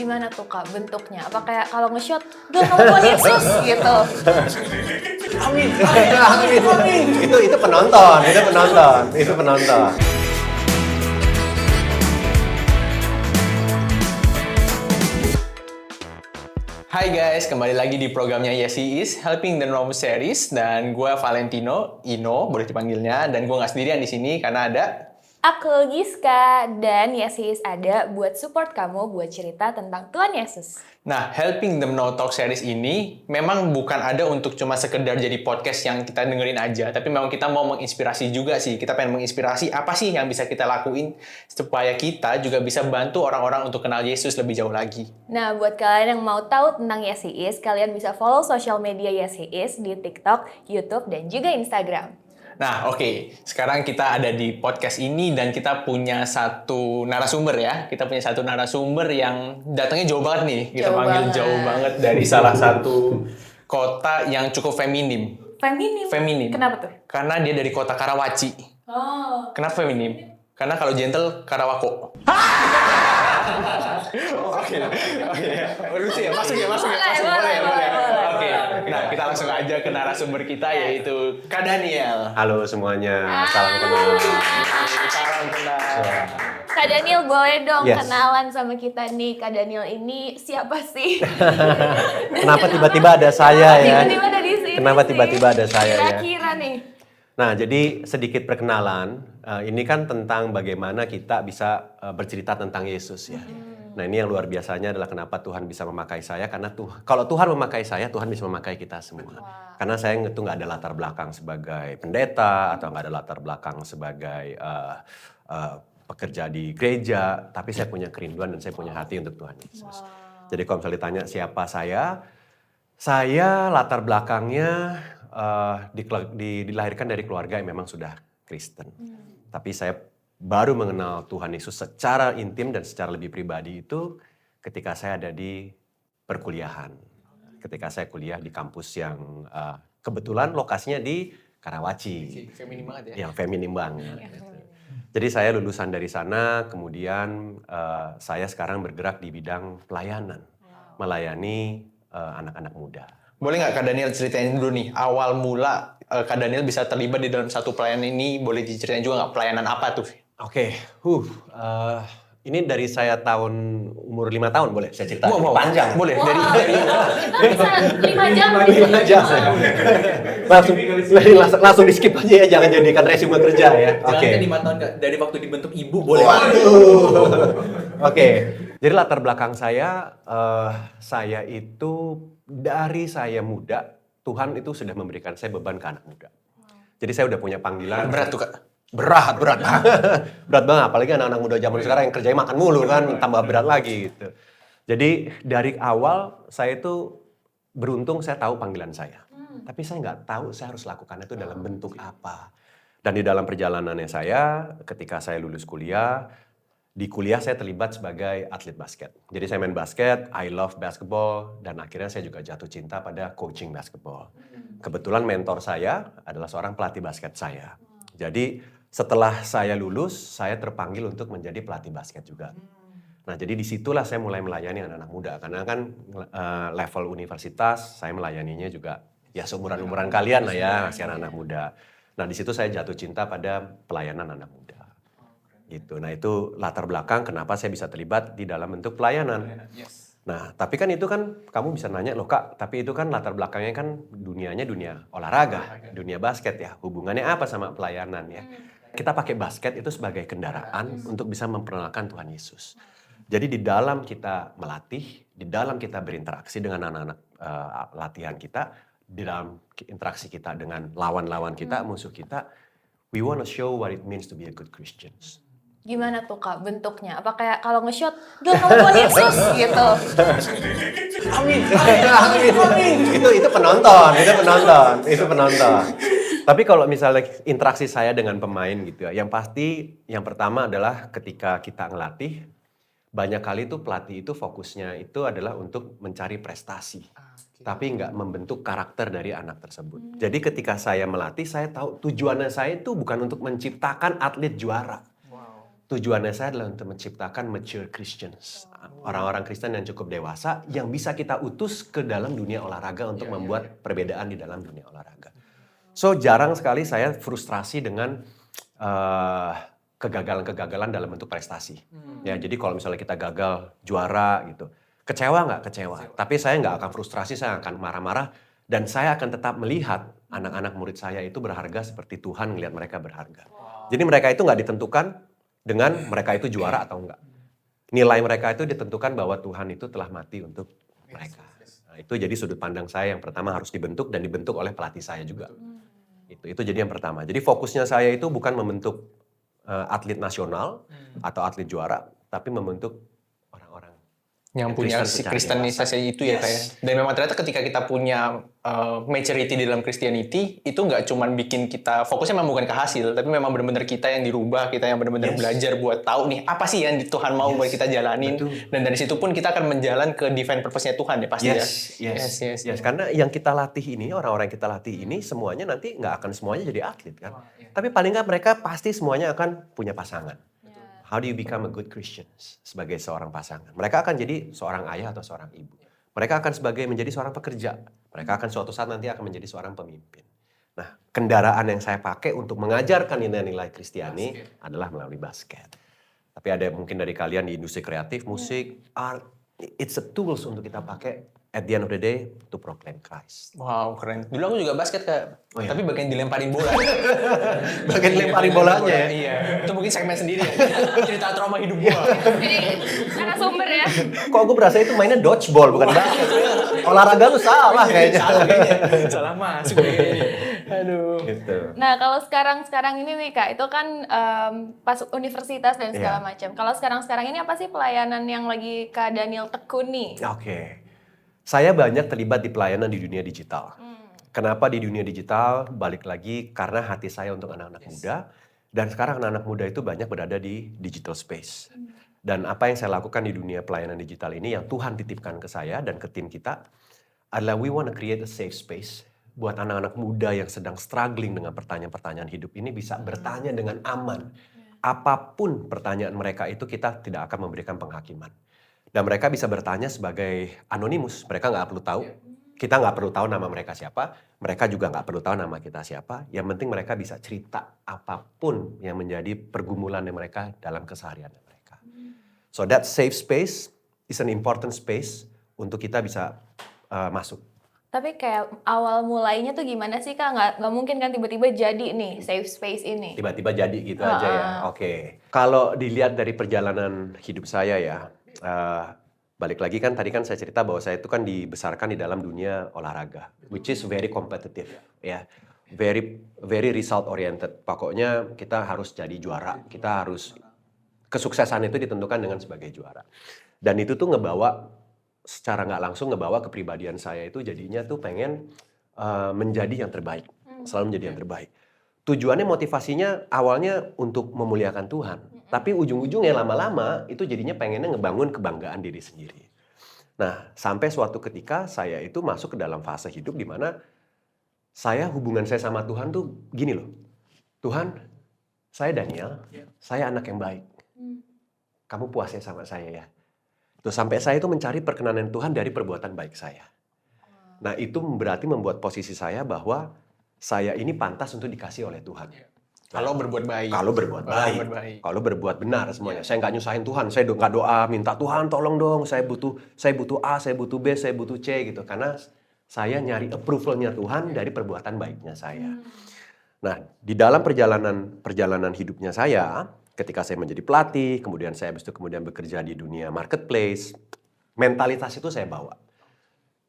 Gimana tuh Kak bentuknya? Apa kayak kalau nge-shot, udah kamu Tuhan Yesus gitu? Amin. Itu penonton. Hai guys, kembali lagi di programnya Yes He Is, Helping the Normal Series, dan gue Valentino, Ino boleh dipanggilnya, dan gue nggak sendirian di sini karena ada. Aku Giska, dan Yes He Is ada buat support kamu buat cerita tentang Tuhan Yesus. Nah, Helping the No Talk Series ini memang bukan ada untuk cuma sekedar jadi podcast yang kita dengerin aja, tapi memang kita mau menginspirasi juga sih. Kita pengen menginspirasi apa sih yang bisa kita lakuin supaya kita juga bisa bantu orang-orang untuk kenal Yesus lebih jauh lagi. Nah, buat kalian yang mau tahu tentang Yes He Is, kalian bisa follow sosial media Yes He Is di TikTok, YouTube, dan juga Instagram. Nah, oke. Sekarang kita ada di podcast ini dan kita punya satu narasumber ya. Kita punya satu narasumber yang datangnya jauh banget nih. Kita panggil jauh banget dari salah satu kota yang cukup feminim. Feminim. Kenapa tuh? Karena dia dari kota Karawaci. Oh. Kenapa feminim? Karena kalau gentle, Karawako. Oke. Lucu ya? Masuk ya? Boleh. Oke. Nah, kita langsung aja ke narasumber kita, yaitu Kak Daniel. Halo semuanya, salam kenal. Salam kenal. Kak Daniel boleh dong Yes. kenalan sama kita nih. Kak Daniel ini siapa sih? Kenapa tiba-tiba ada saya ya? Tiba-tiba ada di sini. Kenapa tiba-tiba ada saya ya? Kira-kira nih. Nah, jadi sedikit perkenalan. Ini kan tentang bagaimana kita bisa bercerita tentang Yesus ya. Nah, ini yang luar biasanya adalah kenapa Tuhan bisa memakai saya. Karena kalau Tuhan memakai saya, Tuhan bisa memakai kita semua. Karena saya itu nggak ada latar belakang sebagai pendeta atau nggak ada latar belakang sebagai pekerja di gereja, tapi saya punya kerinduan dan saya punya hati untuk Tuhan Yesus. Jadi kalau misalnya ditanya siapa saya latar belakangnya dilahirkan dari keluarga yang memang sudah Kristen. Tapi saya baru mengenal Tuhan Yesus secara intim dan secara lebih pribadi itu ketika saya ada di perkuliahan. Ketika saya kuliah di kampus yang kebetulan lokasinya di Karawaci. Feminim banget ya? Yang feminim banget. Jadi saya lulusan dari sana, kemudian saya sekarang bergerak di bidang pelayanan. Melayani anak-anak muda. Boleh nggak Kak Daniel ceritain dulu nih, awal mula Kak Daniel bisa terlibat di dalam satu pelayanan ini, boleh diceritain juga nggak pelayanan apa tuh? Oke, ini dari saya umur 5 tahun boleh saya cerita? Wow. Panjang. Boleh, Wow. dari Bisa 5 jam. 5 jam. Langsung di skip aja ya, jangan jadikan resume kerja ya. Oke. Jangan 5 tahun dari waktu dibentuk ibu, boleh. Oke, jadi latar belakang saya itu dari saya muda, Tuhan itu sudah memberikan saya beban ke anak muda. Jadi saya udah punya panggilan. Berat tuh Kak. Berat banget, apalagi anak-anak muda zaman sekarang yang kerjanya makan mulu kan, tambah berat lagi gitu. Jadi dari awal saya itu beruntung saya tahu panggilan saya. Tapi saya nggak tahu saya harus lakukan itu dalam bentuk apa. Dan di dalam perjalanannya saya, ketika saya lulus kuliah, di kuliah saya terlibat sebagai atlet basket. Jadi saya main basket, I love basketball, dan akhirnya saya juga jatuh cinta pada coaching basketball. Kebetulan mentor saya adalah seorang pelatih basket saya. Jadi setelah saya lulus, saya terpanggil untuk menjadi pelatih basket juga. Nah, jadi disitulah saya mulai melayani anak-anak muda. Karena kan level universitas, saya melayaninya juga ya seumuran-umuran kalian lah ya, masih anak-anak muda. Nah, di situ saya jatuh cinta pada pelayanan anak muda. Gitu. Nah, itu latar belakang kenapa saya bisa terlibat di dalam bentuk pelayanan. Nah, tapi kan itu kan kamu bisa nanya, loh Kak, tapi itu kan latar belakangnya kan dunianya dunia olahraga, dunia basket ya. Hubungannya apa sama pelayanan ya? Kita pakai basket itu sebagai kendaraan untuk bisa memperkenalkan Tuhan Yesus. Jadi di dalam kita melatih, di dalam kita berinteraksi dengan anak-anak latihan kita, di dalam interaksi kita dengan lawan-lawan kita, musuh kita, we want to show what it means to be a good Christians. Gimana tuh Kak bentuknya? Apa kayak kalau nge-shot, udah kamu Tuhan Yesus gitu? Amin. Itu penonton. Tapi kalau misalnya interaksi saya dengan pemain gitu ya, yang pasti yang pertama adalah ketika kita ngelatih, banyak kali tuh pelatih itu fokusnya itu adalah untuk mencari prestasi. Tapi nggak membentuk karakter dari anak tersebut. Jadi ketika saya melatih, saya tahu tujuannya saya itu bukan untuk menciptakan atlet juara. tujuannya saya adalah untuk menciptakan mature Christians. Orang-orang Kristen yang cukup dewasa yang bisa kita utus ke dalam dunia olahraga untuk membuat perbedaan di dalam dunia olahraga. So jarang sekali saya frustrasi dengan kegagalan-kegagalan dalam bentuk prestasi. Ya, jadi kalau misalnya kita gagal juara gitu, kecewa nggak? Kecewa. Tapi saya nggak akan frustrasi, saya akan marah-marah. Dan saya akan tetap melihat anak-anak murid saya itu berharga seperti Tuhan melihat mereka berharga. Jadi mereka itu nggak ditentukan dengan mereka itu juara atau enggak. Nilai mereka itu ditentukan bahwa Tuhan itu telah mati untuk mereka. Nah, itu jadi sudut pandang saya yang pertama harus dibentuk dan dibentuk oleh pelatih saya juga. Itu jadi yang pertama. Jadi fokusnya saya itu bukan membentuk atlet nasional atau atlet juara, tapi membentuk orang-orang yang punya si kristenisasi itu ya kayak. Dan memang ternyata ketika kita punya maturity di dalam Christianity, itu nggak cuma bikin kita fokusnya memang bukan ke hasil, tapi memang benar-benar kita yang dirubah, kita yang benar-benar belajar buat tahu nih apa sih yang Tuhan mau buat kita jalanin. Betul. Dan dari situ pun kita akan menjalan ke divine purpose-nya Tuhan ya pasti Yes. Karena yang kita latih ini, orang-orang yang kita latih ini semuanya nanti nggak akan semuanya jadi atlet kan. Tapi paling nggak mereka pasti semuanya akan punya pasangan. How do you become a good Christian sebagai seorang pasangan? Mereka akan jadi seorang ayah atau seorang ibu. Mereka akan menjadi seorang pekerja. Mereka akan suatu saat nanti akan menjadi seorang pemimpin. Nah, kendaraan yang saya pakai untuk mengajarkan nilai-nilai Kristiani adalah melalui basket. Tapi ada mungkin dari kalian di industri kreatif, musik, art, it's a tools untuk kita pakai at the end of the day to proclaim Christ. Wow, keren. Dulu aku juga basket, Kak. Tapi bagian dilemparin bola. Bagian dilemparin bolanya ya? Iya. Itu mungkin segmen sendiri ya. Cerita trauma hidup gua. Jadi narasumber ya. Kok aku berasa itu mainnya dodgeball bukan basket. Olahraga lu salah kayaknya. Salah masuk kayaknya. Aduh. Gitu. Nah, kalau sekarang ini nih Kak, itu kan pas universitas dan segala macam. Kalau sekarang ini apa sih pelayanan yang lagi Kak Daniel tekuni? Oke. Saya banyak terlibat di pelayanan di dunia digital. Kenapa di dunia digital? Balik lagi karena hati saya untuk anak-anak muda. Dan sekarang anak-anak muda itu banyak berada di digital space. Dan apa yang saya lakukan di dunia pelayanan digital ini yang Tuhan titipkan ke saya dan ke tim kita adalah we want to create a safe space buat anak-anak muda yang sedang struggling dengan pertanyaan-pertanyaan hidup ini bisa bertanya dengan aman. Apapun pertanyaan mereka itu kita tidak akan memberikan penghakiman. Dan mereka bisa bertanya sebagai anonimus. Mereka nggak perlu tahu. Kita nggak perlu tahu nama mereka siapa. Mereka juga nggak perlu tahu nama kita siapa. Yang penting mereka bisa cerita apapun yang menjadi pergumulan mereka dalam keseharian mereka. So that safe space is an important space untuk kita bisa masuk. Tapi kayak awal mulainya tuh gimana sih Kak? Nggak mungkin kan tiba-tiba jadi nih safe space ini. Tiba-tiba jadi gitu aja ya. Oke. Kalau dilihat dari perjalanan hidup saya ya. Balik lagi kan tadi kan saya cerita bahwa saya itu kan dibesarkan di dalam dunia olahraga, which is very competitive, ya, very result oriented. Pokoknya kita harus jadi juara, kita harus kesuksesan itu ditentukan dengan sebagai juara. Dan itu tuh secara nggak langsung ngebawa kepribadian saya itu jadinya tuh pengen menjadi yang terbaik, selalu menjadi yang terbaik. Tujuannya motivasinya awalnya untuk memuliakan Tuhan. Tapi ujung-ujungnya lama-lama itu jadinya pengennya ngebangun kebanggaan diri sendiri. Nah, sampai suatu ketika saya itu masuk ke dalam fase hidup di mana hubungan saya sama Tuhan tuh gini loh. Tuhan, saya Daniel, saya anak yang baik. Kamu puas ya sama saya ya. Tuh, sampai saya itu mencari perkenanan Tuhan dari perbuatan baik saya. Nah, itu berarti membuat posisi saya bahwa saya ini pantas untuk dikasih oleh Tuhan. Kalau berbuat baik. Kalau berbuat benar semuanya. Saya nggak nyusahin Tuhan. Saya nggak doa minta Tuhan tolong dong. Saya butuh A, saya butuh B, saya butuh C gitu. Karena saya nyari approval-nya Tuhan dari perbuatan baiknya saya. Nah, di dalam perjalanan hidupnya saya, ketika saya menjadi pelatih, kemudian saya kemudian bekerja di dunia marketplace, mentalitas itu saya bawa.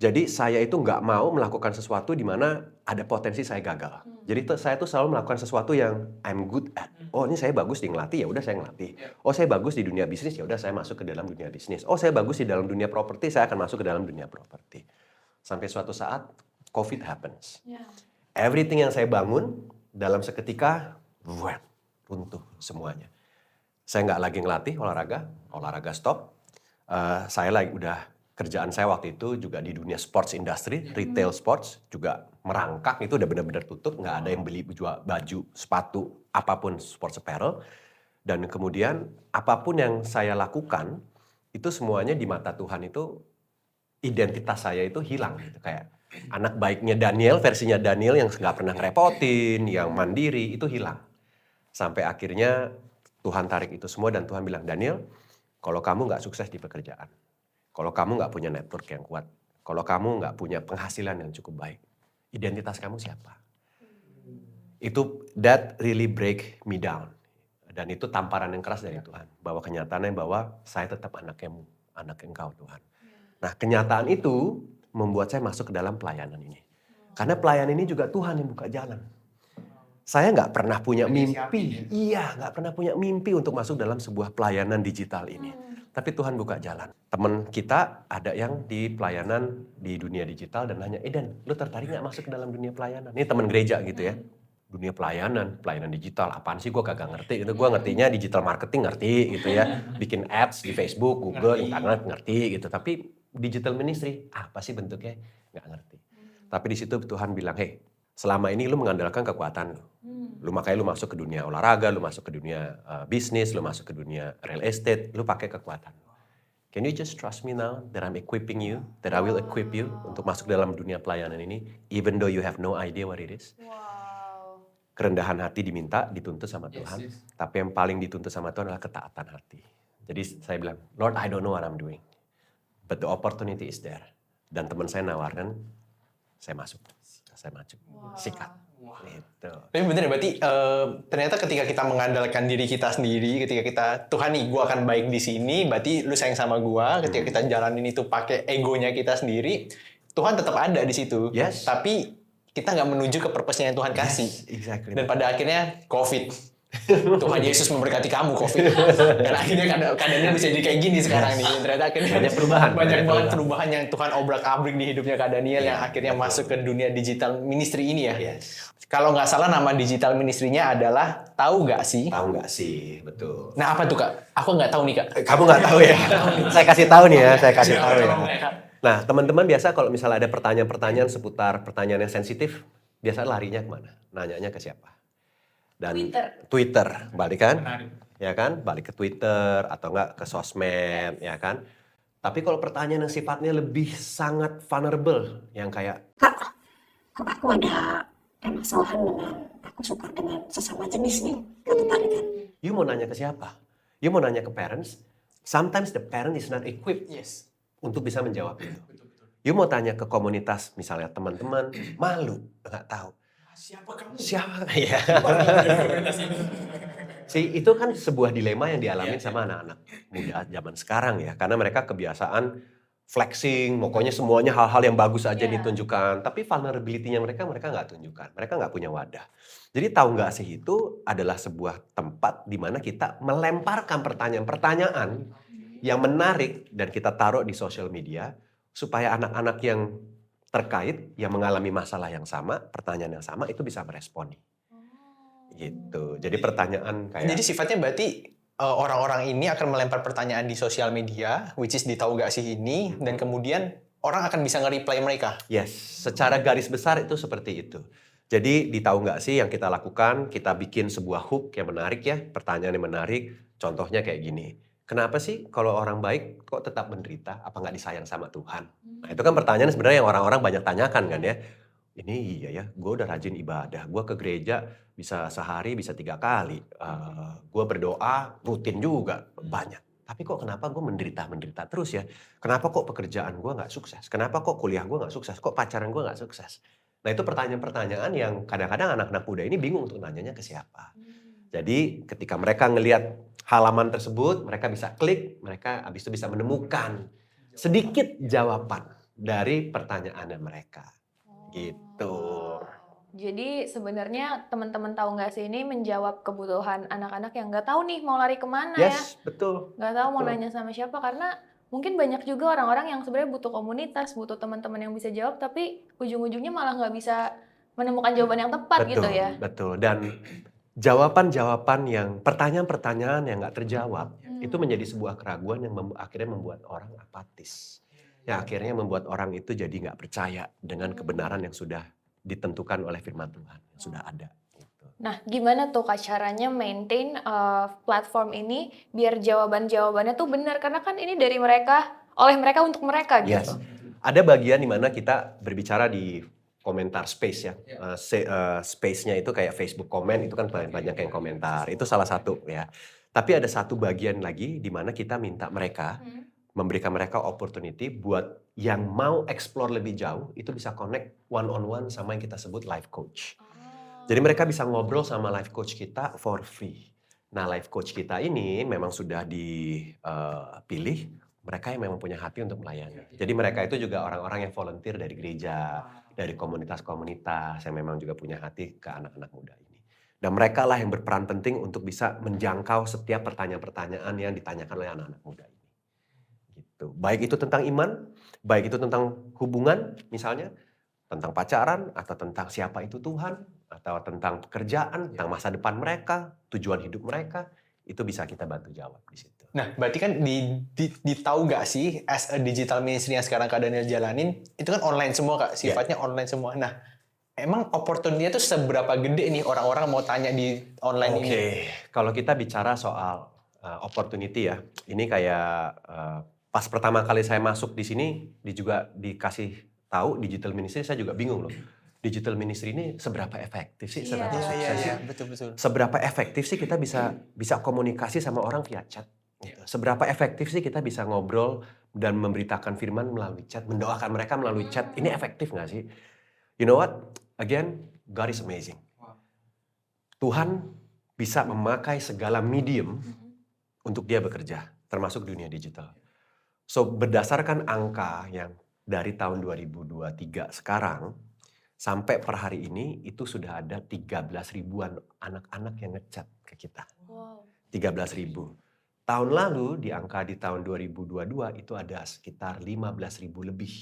Jadi saya itu nggak mau melakukan sesuatu di mana ada potensi saya gagal. Jadi saya tuh selalu melakukan sesuatu yang I'm good at. Oh ini saya bagus di ngelatih, ya udah saya ngelatih. Oh saya bagus di dunia bisnis, ya udah saya masuk ke dalam dunia bisnis. Oh saya bagus di dalam dunia properti, saya akan masuk ke dalam dunia properti. Sampai suatu saat COVID happens. Everything yang saya bangun dalam seketika runtuh semuanya. Saya nggak lagi ngelatih olahraga stop. Saya lagi kerjaan saya waktu itu juga di dunia sports industry, retail sports juga merangkak, itu udah benar-benar tutup, nggak ada yang beli baju, sepatu, apapun sports apparel. Dan kemudian apapun yang saya lakukan, itu semuanya di mata Tuhan itu identitas saya itu hilang gitu. Kayak anak baiknya Daniel, versinya Daniel yang nggak pernah ngerepotin, yang mandiri, itu hilang. Sampai akhirnya Tuhan tarik itu semua dan Tuhan bilang, Daniel, kalau kamu nggak sukses di pekerjaan, kalau kamu nggak punya network yang kuat, kalau kamu nggak punya penghasilan yang cukup baik, identitas kamu siapa? Itu that really break me down. Dan itu tamparan yang keras dari Tuhan. Bahwa kenyataannya bahwa saya tetap anakmu, anak Engkau Tuhan. Nah kenyataan itu membuat saya masuk ke dalam pelayanan ini. Karena pelayanan ini juga Tuhan yang buka jalan. Saya nggak pernah punya mimpi. Iya, nggak pernah punya mimpi untuk masuk dalam sebuah pelayanan digital ini. Tapi Tuhan buka jalan. Teman kita ada yang di pelayanan di dunia digital dan nanya, Eden, lu tertarik nggak masuk ke dalam dunia pelayanan? Ini teman gereja gitu ya. Dunia pelayanan digital, apaan sih gue kagak ngerti. Itu gue ngertinya digital marketing ngerti gitu ya. Bikin ads di Facebook, Google, internet ngerti gitu. Tapi digital ministry, apa sih bentuknya? Nggak ngerti. Tapi di situ Tuhan bilang, hey, selama ini lu mengandalkan kekuatan lu. Makanya lu masuk ke dunia olahraga, lu masuk ke dunia bisnis, lu masuk ke dunia real estate, lu pakai kekuatan. Can you just trust me now that I'm equipping you, that I will equip you untuk masuk dalam dunia pelayanan ini, even though you have no idea what it is? Kerendahan hati diminta, dituntut sama Tuhan. Tapi yang paling dituntut sama Tuhan adalah ketaatan hati. Jadi saya bilang, Lord, I don't know what I'm doing. But the opportunity is there. Dan teman saya nawarkan, saya masuk. Saya maju. Sikat. Gitu. Tapi bener berarti ternyata ketika kita mengandalkan diri kita sendiri, ketika kita, Tuhan nih gue akan baik di sini, berarti lu sayang sama gue. Ketika kita jalanin itu pakai egonya kita sendiri, Tuhan tetap ada di situ. Yes. Tapi kita nggak menuju ke purpose-nya yang Tuhan kasih. Yes, exactly. Dan pada akhirnya COVID. Tuhan Yesus memberkati kamu COVID. Dan akhirnya keadaannya bisa jadi kayak gini sekarang nih. Ternyata akhirnya banyak perubahan. Banyak banget perubahan yang Tuhan obrak-abrik di hidupnya Kak Daniel yang akhirnya masuk ke dunia digital ministry ini ya. Yes. Kalau nggak salah nama digital ministry-nya adalah Tahu Nggak Sih? Tahu nggak sih, betul. Nah apa tuh Kak? Aku nggak tahu nih Kak. Kamu nggak tahu ya? Saya kasih tahu nih ya, saya kasih tahu ya. Nah teman-teman biasa kalau misalnya ada pertanyaan-pertanyaan seputar pertanyaan yang sensitif, biasa larinya kemana? Nanyanya ke siapa? Dan Twitter, balik kan? Ya kan? Balik ke Twitter atau enggak ke sosmed, ya kan? Tapi kalau pertanyaan yang sifatnya lebih sangat vulnerable, yang kayak, Kak, aku ada permasalahan dengan aku suka dengan sesama jenis nih, ketertarikan. you mau nanya ke siapa? You mau nanya ke parents? Sometimes the parent is not equipped untuk bisa menjawab itu. You mau tanya ke komunitas, misalnya teman-teman, malu, nggak tahu. Siapa kamu? Siapa? Ya. Itu kan sebuah dilema yang dialami sama anak-anak muda zaman sekarang ya. Karena mereka kebiasaan flexing, pokoknya semuanya hal-hal yang bagus aja ditunjukkan. Tapi vulnerability-nya mereka nggak tunjukkan. Mereka nggak punya wadah. Jadi tahu nggak sih itu adalah sebuah tempat di mana kita melemparkan pertanyaan-pertanyaan yang menarik dan kita taruh di sosial media supaya anak-anak yang terkait yang mengalami masalah yang sama, pertanyaan yang sama itu bisa meresponi. Gitu. Jadi pertanyaan kayak Jadi sifatnya berarti orang-orang ini akan melempar pertanyaan di sosial media, which is di Tahu Nggak Sih ini, dan kemudian orang akan bisa nge-reply mereka. Yes, secara garis besar itu seperti itu. Jadi di Tahu Nggak Sih yang kita lakukan, kita bikin sebuah hook yang menarik ya, pertanyaan yang menarik. Contohnya kayak gini. Kenapa sih kalau orang baik kok tetap menderita? Apa nggak disayang sama Tuhan? Nah itu kan pertanyaan sebenarnya yang orang-orang banyak tanyakan kan ya. Ini iya ya, gue udah rajin ibadah. Gue ke gereja bisa sehari bisa 3 kali. Gue berdoa rutin juga banyak. Tapi kok kenapa gue menderita terus ya? Kenapa kok pekerjaan gue nggak sukses? Kenapa kok kuliah gue nggak sukses? Kok pacaran gue nggak sukses? Nah itu pertanyaan-pertanyaan yang kadang-kadang anak-anak muda ini bingung untuk nanyanya ke siapa. Jadi ketika mereka ngelihat halaman tersebut, mereka bisa klik, mereka habis itu bisa menemukan sedikit jawaban dari pertanyaan mereka. Gitu. Jadi sebenarnya teman-teman Tahu Nggak Sih ini menjawab kebutuhan anak-anak yang nggak tahu nih mau lari kemana ya. Yes, betul. Nggak tahu mau nanya sama siapa karena mungkin banyak juga orang-orang yang sebenarnya butuh komunitas, butuh teman-teman yang bisa jawab, tapi ujung-ujungnya malah nggak bisa menemukan jawaban yang tepat gitu ya. Betul. Dan jawaban-jawaban yang pertanyaan-pertanyaan yang nggak terjawab itu menjadi sebuah keraguan yang akhirnya membuat orang apatis. Yang akhirnya membuat orang itu jadi nggak percaya dengan kebenaran yang sudah ditentukan oleh firman Tuhan yang sudah ada. Gitu. Nah, gimana tuh Kak caranya maintain platform ini biar jawaban-jawabannya tuh benar? Karena kan ini dari mereka, oleh mereka untuk mereka Yes. gitu. Ada bagian di mana kita berbicara di komentar space ya. Space-nya itu kayak Facebook komen, itu kan banyak yang komentar. Itu salah satu ya. Tapi ada satu bagian lagi di mana kita minta mereka, memberikan mereka opportunity buat yang mau explore lebih jauh, itu bisa connect one-on-one sama yang kita sebut life coach. Jadi mereka bisa ngobrol sama life coach kita for free. Nah, life coach kita ini memang sudah dipilih mereka yang memang punya hati untuk melayani. Jadi mereka itu juga orang-orang yang volunteer dari gereja, dari komunitas-komunitas yang memang juga punya hati ke anak-anak muda ini. Dan mereka lah yang berperan penting untuk bisa menjangkau setiap pertanyaan-pertanyaan yang ditanyakan oleh anak-anak muda ini. Gitu. Baik itu tentang iman, baik itu tentang hubungan misalnya, tentang pacaran, atau tentang siapa itu Tuhan, atau tentang pekerjaan, tentang masa depan mereka, tujuan hidup mereka, itu bisa kita bantu jawab di situ. Nah, berarti kan tahu nggak sih, as a digital ministry yang sekarang Kak Daniel jalanin, itu kan online semua Kak, sifatnya online semua. Nah, emang opportunity-nya tuh seberapa gede nih orang-orang mau tanya di online ini? Oke, kalau kita bicara soal opportunity ya, ini kayak pas pertama kali saya masuk di sini, juga dikasih tahu digital ministry, saya juga bingung loh. Digital ministry ini seberapa efektif sih, seberapa sukses sih? Betul. Seberapa efektif sih kita bisa komunikasi sama orang via chat? Gitu. Seberapa efektif sih kita bisa ngobrol dan memberitakan firman melalui chat, mendoakan mereka melalui chat? Ini efektif nggak sih? You know what? Again, God is amazing. Tuhan bisa memakai segala medium untuk dia bekerja, termasuk dunia digital. So, berdasarkan angka yang dari tahun 2023 sekarang, sampai per hari ini, itu sudah ada 13 ribuan anak-anak yang ngechat ke kita. Wow. 13 ribu. Tahun lalu, di angka di tahun 2022, itu ada sekitar 15 ribu lebih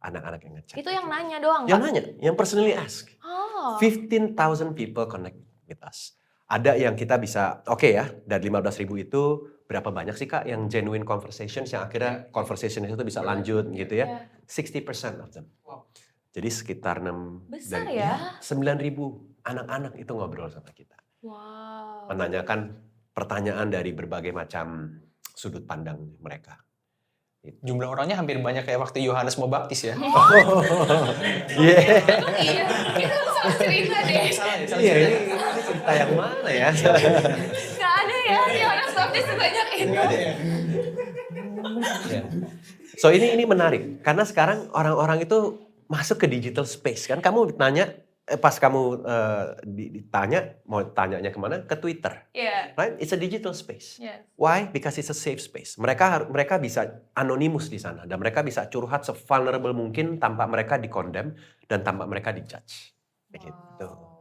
anak-anak yang ngechat. Itu yang nanya doang, Yang Kak? nanya, yang personally ask. Oh. 15,000 people connect with us. Ada yang kita bisa, oke ya, dari 15 ribu itu berapa banyak sih Kak yang genuine conversations yang akhirnya conversation itu bisa lanjut gitu ya. 60% of them. Jadi sekitar 6 Besar ya? 9.000 anak-anak itu ngobrol sama kita. Wow. Menanyakan pertanyaan dari berbagai macam sudut pandang mereka. Jumlah orangnya hampir banyak kayak waktu Yohanes mau baptis ya. Iya. Iya, kita harus cerita deh. Iya, ini cerita yang mana ya? Gak ada ya, di orang baptis sebanyak itu. So ini menarik karena sekarang orang-orang itu masuk ke digital space kan. Kamu tanya pas kamu ditanya mau tanyanya kemana? Ke Twitter, Iya. right? It's a digital space. Yes. Why? Because it's a safe space. Mereka bisa anonimus di sana dan mereka bisa curhat se-vulnerable mungkin tanpa mereka di-condemn dan tanpa mereka di-judge. Begitu.